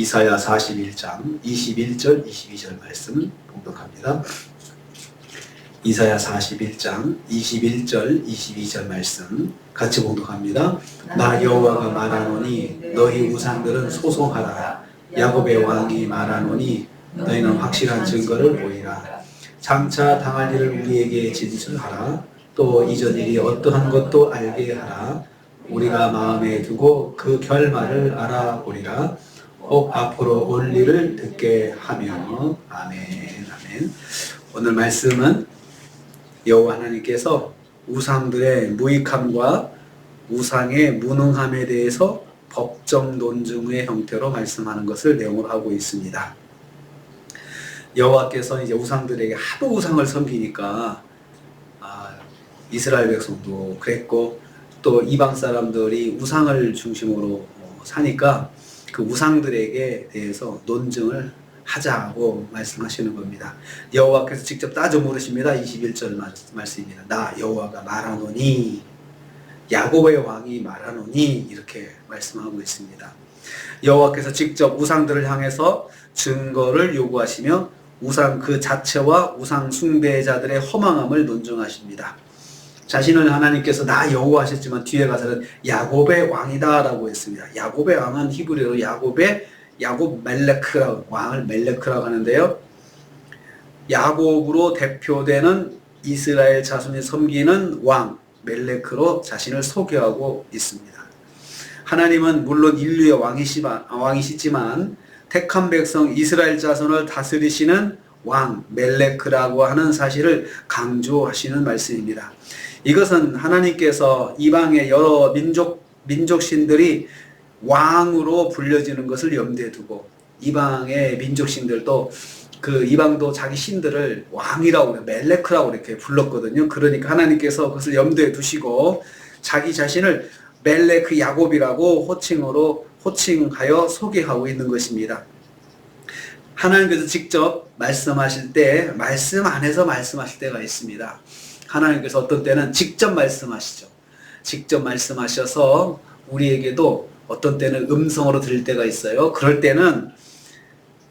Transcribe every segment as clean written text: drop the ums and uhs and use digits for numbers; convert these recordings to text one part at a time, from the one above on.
이사야 41장 21절 22절 말씀 봉독합니다. 이사야 41장 21절 22절 말씀 같이 봉독합니다. 나 여호와가 말하노니 너희 우상들은 소송하라. 야곱의 왕이 말하노니 너희는 확실한 증거를 보이라. 장차 당할 일을 우리에게 진술하라. 또 이전 일이 어떠한 것도 알게 하라. 우리가 마음에 두고 그 결말을 알아보리라. 꼭 앞으로 올 일을 듣게 하며. 아멘. 아멘. 오늘 말씀은 여호와 하나님께서 우상들의 무익함과 우상의 무능함에 대해서 법정 논증의 형태로 말씀하는 것을 내용으로 하고 있습니다. 여호와께서 이제 우상들에게 하도 우상을 섬기니까 이스라엘 백성도 그랬고 또 이방 사람들이 우상을 중심으로 사니까 그 우상들에게 대해서 논증을 하자고 말씀하시는 겁니다. 여호와께서 직접 따져 물으십니다. 21절 말씀입니다. 나 여호와가 말하노니, 야곱의 왕이 말하노니, 이렇게 말씀하고 있습니다. 여호와께서 직접 우상들을 향해서 증거를 요구하시며 우상 그 자체와 우상 숭배자들의 허망함을 논증하십니다. 자신을 하나님께서 나 여호와 하셨지만 뒤에 가서는 야곱의 왕이다 라고 했습니다. 야곱의 왕은 히브리어로 야곱 멜레크라고, 왕을 멜레크라고 하는데요. 야곱으로 대표되는 이스라엘 자손이 섬기는 왕 멜레크로 자신을 소개하고 있습니다. 하나님은 물론 인류의 왕이시지만 택한 백성 이스라엘 자손을 다스리시는 왕 멜레크라고 하는 사실을 강조하시는 말씀입니다. 이것은 하나님께서 이방의 여러 민족 신들이 왕으로 불려지는 것을 염두에 두고 이방의 민족 신들도 그 이방도 자기 신들을 왕이라고 멜레크라고 이렇게 불렀거든요. 그러니까 하나님께서 그것을 염두에 두시고 자기 자신을 멜레크 야곱이라고 호칭하여 소개하고 있는 것입니다. 하나님께서 직접 말씀하실 때 말씀 안에서 말씀하실 때가 있습니다. 하나님께서 어떤 때는 직접 말씀하시죠. 직접 말씀하셔서 우리에게도 어떤 때는 음성으로 들릴 때가 있어요. 그럴 때는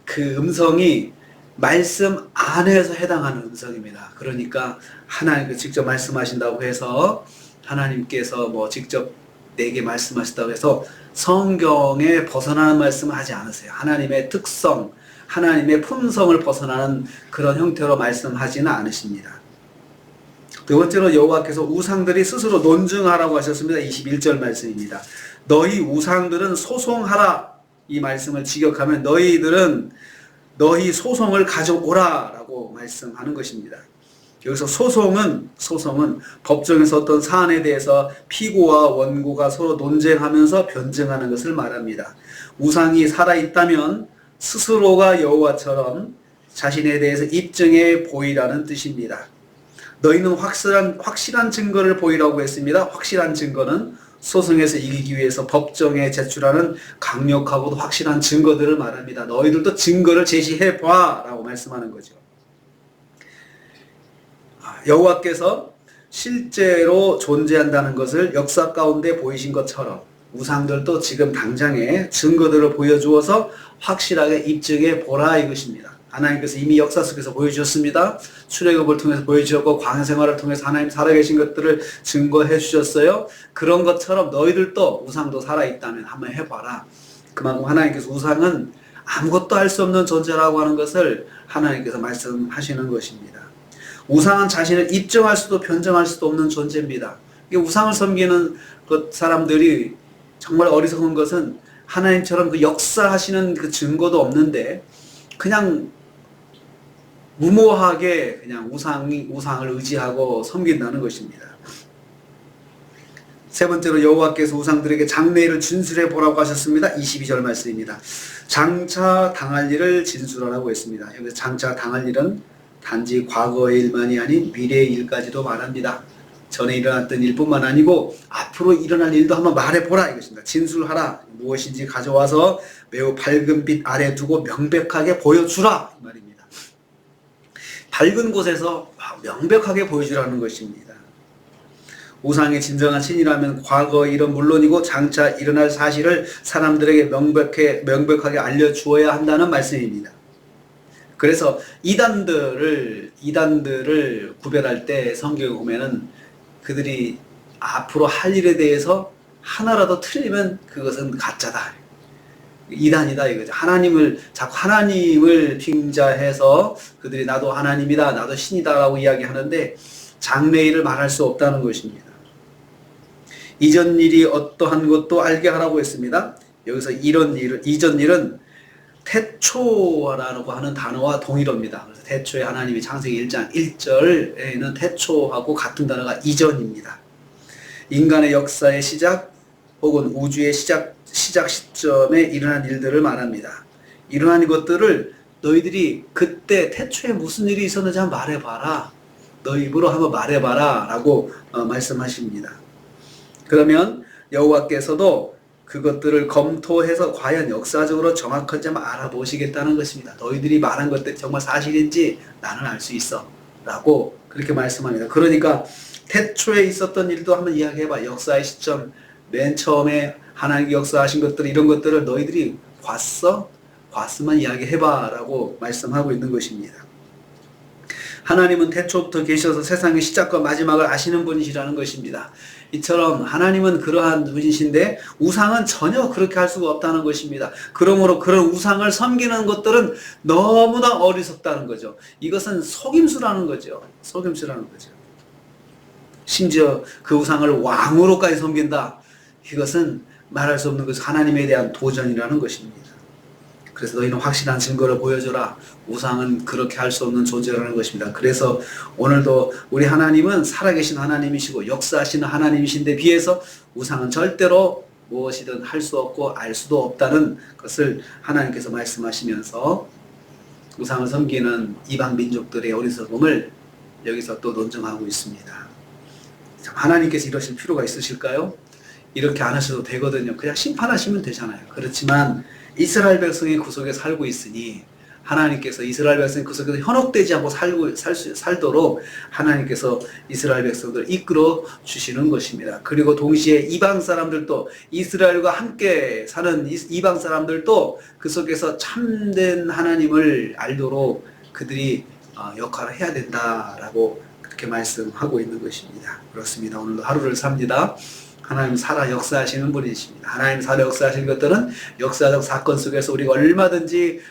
그 음성이 말씀 안에서 해당하는 음성입니다. 그러니까 하나님께서 직접 말씀하신다고 해서 하나님께서 직접 내게 말씀하셨다고 해서 성경에 벗어나는 말씀을 하지 않으세요. 하나님의 특성, 하나님의 품성을 벗어나는 그런 형태로 말씀하지는 않으십니다. 두 번째로 여호와께서 우상들이 스스로 논증하라고 하셨습니다. 21절 말씀입니다. 너희 우상들은 소송하라. 이 말씀을 직역하면 너희들은 너희 소송을 가져오라 라고 말씀하는 것입니다. 여기서 소송은 법정에서 어떤 사안에 대해서 피고와 원고가 서로 논쟁하면서 변증하는 것을 말합니다. 우상이 살아있다면 스스로가 여호와처럼 자신에 대해서 입증해 보이라는 뜻입니다. 너희는 확실한 증거를 보이라고 했습니다. 확실한 증거는 소송에서 이기기 위해서 법정에 제출하는 강력하고도 확실한 증거들을 말합니다. 너희들도 증거를 제시해봐 라고 말씀하는 거죠. 여호와께서 실제로 존재한다는 것을 역사 가운데 보이신 것처럼 우상들도 지금 당장에 증거들을 보여주어서 확실하게 입증해 보라 이것입니다. 하나님께서 이미 역사 속에서 보여주셨습니다. 출애굽을 통해서 보여주셨고 광야 생활을 통해서 하나님 살아계신 것들을 증거해 주셨어요. 그런 것처럼 너희들도 우상도 살아있다면 한번 해봐라. 그만큼 하나님께서 우상은 아무것도 할 수 없는 존재라고 하는 것을 하나님께서 말씀하시는 것입니다. 우상은 자신을 입증할 수도 변증할 수도 없는 존재입니다. 우상을 섬기는 그 사람들이 정말 어리석은 것은 하나님처럼 그 역사하시는 그 증거도 없는데 그냥 무모하게 그냥 우상을 의지하고 섬긴다는 것입니다. 세 번째로 여호와께서 우상들에게 장래일을 진술해 보라고 하셨습니다. 22절 말씀입니다. 장차 당할 일을 진술하라고 했습니다. 여기서 장차 당할 일은 단지 과거의 일만이 아닌 미래의 일까지도 말합니다. 전에 일어났던 일뿐만 아니고 앞으로 일어날 일도 한번 말해보라 이것입니다. 진술하라. 무엇인지 가져와서 매우 밝은 빛 아래 두고 명백하게 보여주라 이 말입니다. 밝은 곳에서 명백하게 보여주라는 것입니다. 우상의 진정한 신이라면 과거 일은 물론이고 장차 일어날 사실을 사람들에게 명백하게 알려주어야 한다는 말씀입니다. 그래서 이단들을 구별할 때 성경에 보면은 그들이 앞으로 할 일에 대해서 하나라도 틀리면 그것은 가짜다. 이단이다 이거죠. 자꾸 하나님을 빙자해서 그들이 나도 하나님이다, 나도 신이다라고 이야기하는데 장래일을 말할 수 없다는 것입니다. 이전 일이 어떠한 것도 알게 하라고 했습니다. 여기서 이전 일은 태초라고 하는 단어와 동일어입니다. 그래서 태초에 하나님이 창세기 1장 1절에는 태초하고 같은 단어가 이전입니다. 인간의 역사의 시작 혹은 우주의 시작 시점에 일어난 일들을 말합니다. 일어난 것들을 너희들이 그때 태초에 무슨 일이 있었는지 한번 말해봐라. 너희 입으로 한번 말해봐라 라고 말씀하십니다. 그러면 여호와께서도 그것들을 검토해서 과연 역사적으로 정확한지 한번 알아보시겠다는 것입니다. 너희들이 말한 것들이 정말 사실인지 나는 알 수 있어 라고 그렇게 말씀합니다. 그러니까 태초에 있었던 일도 한번 이야기해봐. 역사의 시점, 맨 처음에 하나님이 역사하신 것들, 이런 것들을 너희들이 봤으면 이야기해봐 라고 말씀하고 있는 것입니다. 하나님은 태초부터 계셔서 세상의 시작과 마지막을 아시는 분이시라는 것입니다. 이처럼 하나님은 그러한 분이신데 우상은 전혀 그렇게 할 수가 없다는 것입니다. 그러므로 그런 우상을 섬기는 것들은 너무나 어리석다는 거죠. 이것은 속임수라는 거죠. 속임수라는 거죠. 심지어 그 우상을 왕으로까지 섬긴다. 이것은 말할 수 없는 것은 하나님에 대한 도전이라는 것입니다. 그래서 너희는 확실한 증거를 보여줘라. 우상은 그렇게 할 수 없는 존재라는 것입니다. 그래서 오늘도 우리 하나님은 살아계신 하나님이시고 역사하시는 하나님이신데 비해서 우상은 절대로 무엇이든 할 수 없고 알 수도 없다는 것을 하나님께서 말씀하시면서 우상을 섬기는 이방 민족들의 어리석음을 여기서 또 논증하고 있습니다. 참 하나님께서 이러실 필요가 있으실까요? 이렇게 안 하셔도 되거든요. 그냥 심판하시면 되잖아요. 그렇지만 이스라엘 백성이 그 속에 살고 있으니 하나님께서 이스라엘 백성이 그 속에서 현혹되지 않고 살도록 하나님께서 이스라엘 백성들을 이끌어 주시는 것입니다. 그리고 동시에 이방 사람들도 이스라엘과 함께 사는 이방 사람들도 그 속에서 참된 하나님을 알도록 그들이 역할을 해야 된다라고 그렇게 말씀하고 있는 것입니다. 그렇습니다. 오늘도 하루를 삽니다. 하나님 살아 역사하시는 분이십니다. 하나님 살아 역사하시는 것들은 역사적 사건 속에서 우리가 얼마든지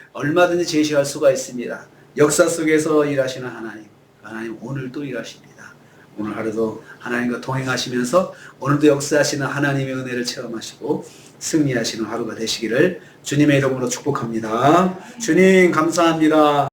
제시할 수가 있습니다. 역사 속에서 일하시는 하나님 오늘도 일하십니다. 오늘 하루도 하나님과 동행하시면서 오늘도 역사하시는 하나님의 은혜를 체험하시고 승리하시는 하루가 되시기를 주님의 이름으로 축복합니다. 주님 감사합니다.